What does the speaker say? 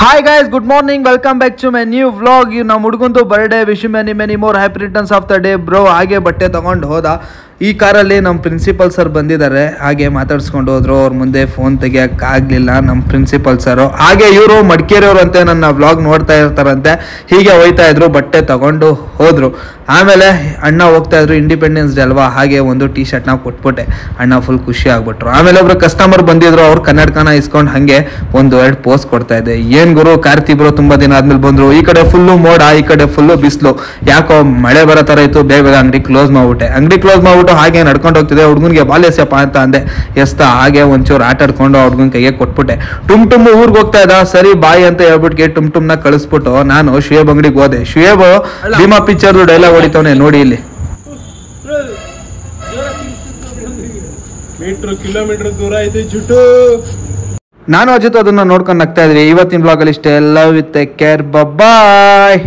Hi guys, good morning. Welcome back to my new vlog. ನಮ್ಮ ಹುಡುಗಂದು birthday. Wish many more happy returns of the day bro. ಹಾಗೆ ಬಟ್ಟೆ ತಗೊಂಡು ಹೋದ. ಈ ಕಾರಲ್ಲಿ ನಮ್ಮ ಪ್ರಿನ್ಸಿಪಲ್ ಸರ್ ಬಂದಿದ್ದಾರೆ. ಹಾಗೆ ಮಾತಾಡ್ಸ್ಕೊಂಡು ಹೋದ್ರು. ಅವ್ರ ಮುಂದೆ ಫೋನ್ ತೆಗಿಯೋಕ್ಕಾಗಲಿಲ್ಲ ನಮ್ಮ ಪ್ರಿನ್ಸಿಪಲ್ ಸರು. ಹಾಗೆ ಇವರು ಮಡಿಕೇರಿಯವರು ಅಂತೆ ನನ್ನ ವ್ಲಾಗ್ ನೋಡ್ತಾ ಇರ್ತಾರಂತೆ. ಹೀಗೆ ಹೋಯ್ತಾ ಇದ್ರು, ಬಟ್ಟೆ ತಗೊಂಡು ಹೋದ್ರು. ಆಮೇಲೆ ಅಣ್ಣ ಹೋಗ್ತಾ ಇದ್ರು, ಇಂಡಿಪೆಂಡೆನ್ಸ್ ಡೇ ಅಲ್ವಾ, ಹಾಗೆ ಒಂದು ಟೀ ಶರ್ಟ್ನ ಕೊಟ್ಬಿಟ್ಟೆ. ಅಣ್ಣ ಫುಲ್ ಖುಷಿ ಆಗ್ಬಿಟ್ರು. ಆಮೇಲೆ ಒಬ್ರು ಕಸ್ಟಮರ್ ಬಂದಿದ್ರು, ಅವ್ರು ಕನ್ನಡಕನ ಇಸ್ಕೊಂಡು ಹಾಗೆ ಎರಡು ಪೋಸ್ಟ್ ಕೊಡ್ತಾ ಇದ್ದೆ. ಏನ್ ಗುರು ಕಾರ್ತಿ ಬ್ರೋ ತುಂಬಾ ದಿನ ಆದ್ಮೇಲೆ ಬಂದ್ರು. ಈ ಕಡೆ ಫುಲ್ಲು ಮೋಡ, ಈ ಕಡೆ ಫುಲ್ಲು ಬಿಸಿಲು. ಯಾಕೋ ಮಳೆ ಬರೋ ತರ ಇತ್ತು. ಬೇಗ ಅಂಗಡಿ ಕ್ಲೋಸ್ ಮಾಡ್ಬಿಟ್ಟು ಹಾಗೆ ನಡ್ಕೊಂಡು ಹೋಗ್ತಿದೆ. ಹುಡುಗನ್ಗೆ ಬಾಲ್ ಎಸ್ಯಪ್ಪ ಅಂತ ಅಂದೆ. ಎಸ್ತಾ ಹಾಗೆ ಒಂಚೂರು ಆಟ ಆಡ್ಕೊಂಡು ಹುಡುಗನ ಕೈಗೆ ಕೊಟ್ಬಿಟ್ಟೆ. ಟುಮ್ ಊರ್ಗ್ ಹೋಗ್ತಾ ಇದ್ದ. ಸರಿ ಬಾಯ್ ಅಂತ ಹೇಳ್ಬಿಟ್ಟು ಟುಮ್ನ ಕಳಿಸ್ಬಿಟ್ಟು ನಾನು ಶುಯೇಬ್ ಅಂಗಡಿಗೆ ಹೋದೆ. ಶುಯೇಬ್ ಭೀಮಾ ಪಿಕ್ಚರ್ ಡೈಲಾಗ್ ಹೊಡಿತವನೆ ನೋಡಿ ಇಲ್ಲಿ. ಕಿಲೋಮೀಟರ್ ದೂರ ಐತೆ ಜುಟ್ಟು. ನಾನು ಅಜಿತ್ ಅದನ್ನ ನೋಡ್ಕೊಂಡು ನಗ್ತಾ ಇದ್ವಿ. ಇವತ್ತಿನ ಬ್ಲಾಗ್ ಅಲ್ಲಿ ಇಷ್ಟೇ. Love with take care, bye.